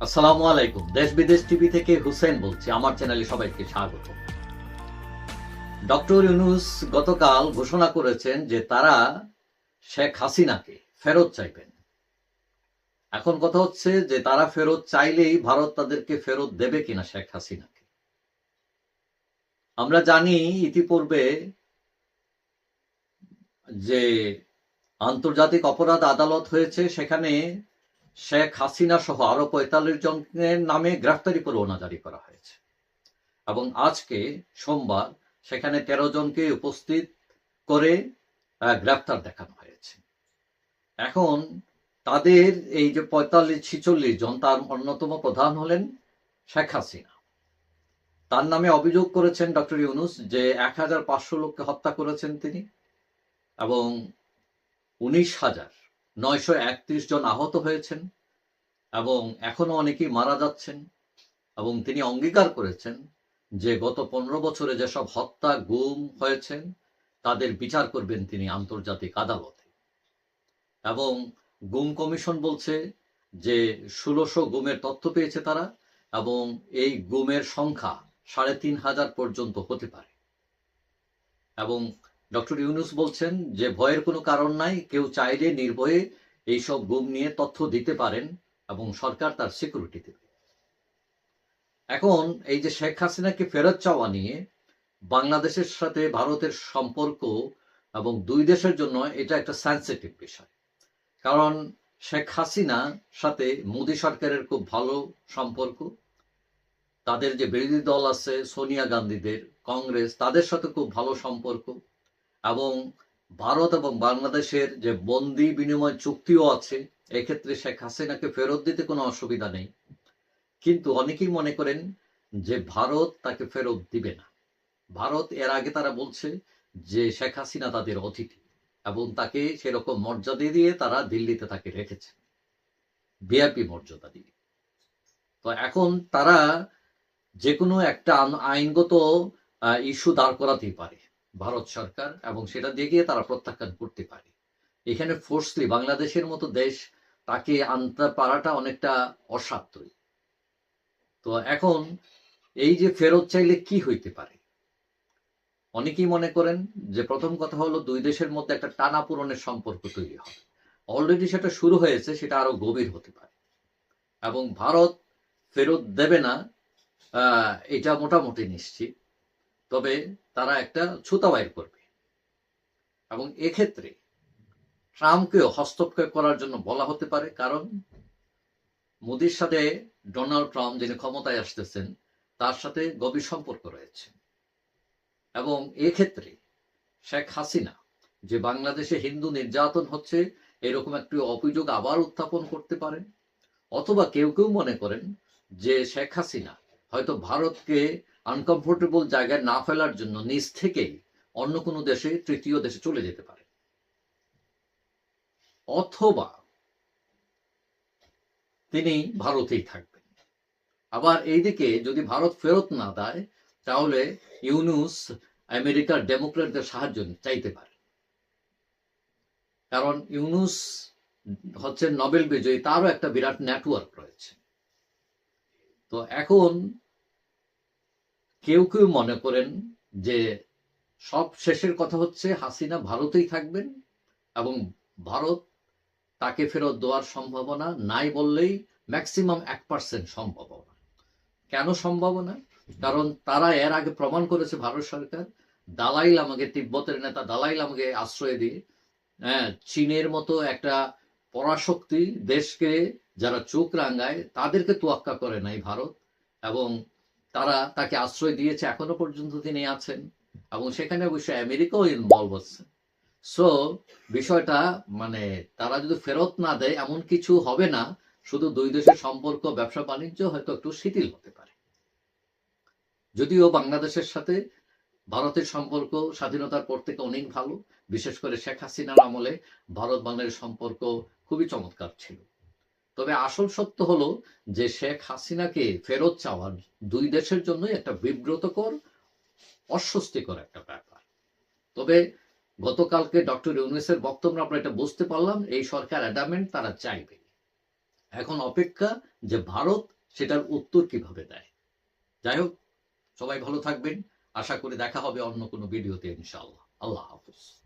আসসালামু আলাইকুম। দেশ বিদেশ টিভি থেকে হুসেন বলছি। আমার চ্যানেলে সবাইকে স্বাগত। ডক্টর ইউনূস গতকাল ঘোষণা করেছেন যে তারা শেখ হাসিনাকে ফেরত চাইবেন। এখন কথা হচ্ছে যে তারা ফেরত চাইলেই ভারত তাদেরকে ফেরত দেবে কিনা শেখ হাসিনাকে। আমরা জানি ইতিপূর্বে যে আন্তর্জাতিক অপরাধ আদালত হয়েছে, সেখানে শেখ হাসিনা সহ আরো ৪৫ জনের নামে গ্রেফতারি পরোয়ানা জারি করা হয়েছে এবং আজকে সোমবার সেখানে ১৩ জনকে উপস্থিত করে গ্রেফতার দেখানো হয়েছে। এখন তাদের এই যে ৪৫-৪৬ জন, তার অন্যতম প্রধান হলেন শেখ হাসিনা। তার নামে অভিযোগ করেছেন ডক্টর ইউনূস যে ১৫০০ লোককে হত্যা করেছেন তিনি এবং ১৯,৯৩১ জন আহত হয়েছেন এবং এখনো অনেকেই মারা যাচ্ছেন। এবং তিনি অঙ্গীকার করেছেন যে গত ১৫ বছরে যেসব হত্যা গুম হয়েছেন তাদের বিচার করবেন তিনি আন্তর্জাতিক আদালতে। এবং গুম কমিশন বলছে যে ১৬০০ গুমের তথ্য পেয়েছে তারা এবং এই গুমের সংখ্যা ৩,৫০০ পর্যন্ত হতে পারে। এবং ডক্টর ইউনূস বলছেন যে ভয়ের কোনো কারণ নাই, কেউ চাইলে নির্ভয়ে এইসব গুম নিয়ে তথ্য দিতে পারেন এবং সরকার তার সিকিউরিটি দেবে। এখন এই যে শেখ হাসিনাকে ফেরত চাওয়া নিয়ে বাংলাদেশের সাথে ভারতের সম্পর্ক এবং দুই দেশের জন্য এটা একটা সেনসিটিভ বিষয়। কারণ শেখ হাসিনার সাথে মোদী সরকারের খুব ভালো সম্পর্ক, তাদের যে বিরোধী দল আছে সোনিয়া গান্ধীদের, কংগ্রেস, তাদের সাথে খুব ভালো সম্পর্ক এবং ভারত এবং বাংলাদেশের যে বন্দি বিনিময় চুক্তিও আছে, এক্ষেত্রে শেখ হাসিনাকে ফেরত দিতে কোনো অসুবিধা নেই। কিন্তু অনেকেই মনে করেন যে ভারত তাকে ফেরত দিবে না। ভারত এর আগে তারা বলছে যে শেখ হাসিনা তাদের অতিথি এবং তাকে সেরকম মর্যাদা দিয়ে তারা দিল্লিতে তাকে রেখেছে, ভিআইপি মর্যাদা দিয়ে। তো এখন তারা যে কোনো একটা আইনগত ইস্যু দাঁড় করাতেই পারে ভারত সরকার এবং সেটা দিয়ে গিয়ে তারা প্রত্যাখ্যান করতে পারে। এখানে ফোর্সলি বাংলাদেশের মতো দেশ তাকে আনতে পারাটা অনেকটা অসাধ্যই। তো এখন এই যে ফেরত চাইলে কি হইতে পারে, অনেকেই মনে করেন যে প্রথম কথা হলো দুই দেশের মধ্যে একটা টানাপোড়েনের সম্পর্ক তৈরি হবে। অলরেডি সেটা শুরু হয়েছে, সেটা আরো গভীর হতে পারে এবং ভারত ফেরত দেবে না এটা মোটামুটি নিশ্চিত। তবে তারা একটা ছুতা বাইর করবে এবং এক্ষেত্রে ট্রাম্পকেও হস্তক্ষেপ করার জন্য বলা হতে পারে। কারণ মোদির সাথে ডোনাল্ড ট্রাম্প, যিনি ক্ষমতায় আসতেছেন, তার সাথে গভীর সম্পর্ক রয়েছে এবং এক্ষেত্রে শেখ হাসিনা যে বাংলাদেশে হিন্দু নির্যাতন হচ্ছে এরকম একটি অভিযোগ আবার উত্থাপন করতে পারেন। অথবা কেউ কেউ মনে করেন যে শেখ হাসিনা হয়তো ভারতকে আনকমফোর্টেবল জায়গায় না ফেলার জন্য নিজ থেকেই অন্য কোনো দেশে, তৃতীয় দেশে চলে যেতে পারে। অথবা তিনি ভারতেই থাকবেন। আবার এইদিকে যদি ভারত ফেরত না দেয় তাহলে ইউনূস আমেরিকার ডেমোক্রেটদের সাহায্য চাইতে পারে। কারণ ইউনূস হচ্ছে নোবেল বিজয়ী, তারও একটা বিরাট নেটওয়ার্ক রয়েছে। তো এখন কেউ কেউ মনে করেন যে সব শেষের কথা হচ্ছে হাসিনা ভারতেই থাকবেন এবং ভারত তাকে ফেরত দেওয়ার সম্ভাবনা নাই বললেই ম্যাক্সিমাম 1% সম্ভাবনা। কেন সম্ভাবনা? কারণ তারা এর আগে প্রমাণ করেছে, ভারত সরকার দালাই লামাকে, তিব্বতের নেতা দালাই লামাকে আশ্রয় দিয়ে চীনের মতো একটা পরাশক্তি দেশকে যারা চোখ রাঙায় তাদেরকে তোয়াক্কা করে নাই ভারত, এবং তারা তাকে আশ্রয় দিয়েছে, এখনো পর্যন্ত তিনি আছেন এবং সেখানে অবশ্যই আমেরিকাও ইনভলভ হচ্ছে। সো বিষয়টা মানে তারা যদি ফেরত না দেয় এমন কিছু হবে না, শুধু দুই দেশের সম্পর্ক, ব্যবসা বাণিজ্য হয়তো একটু শিথিল হতে পারে। যদিও বাংলাদেশের সাথে ভারতের সম্পর্ক স্বাধীনতার পর থেকে অনেক ভালো, বিশেষ করে শেখ হাসিনার আমলে ভারত বাংলাদেশের সম্পর্ক খুবই চমৎকার ছিল। তবে আসল সত্য হলো যে শেখ হাসিনাকে ফেরত চাওয়ার দুই দেশের জন্যই একটা বিব্রতকর, অস্বস্তিকর একটা ব্যাপার। তবে গতকালকে ডক্টর ইউনূসের বক্তব্য আমরা এটা বুঝতে পারলাম, এই সরকার অ্যাডামেন্ট, তারা চাইবে এখন অপেক্ষা যে ভারত সেটার উত্তর কিভাবে দেয়। যাই হোক, সবাই ভালো থাকবেন। আশা করি দেখা হবে অন্য কোনো ভিডিওতে ইনশাআল্লাহ। আল্লাহ হাফেজ।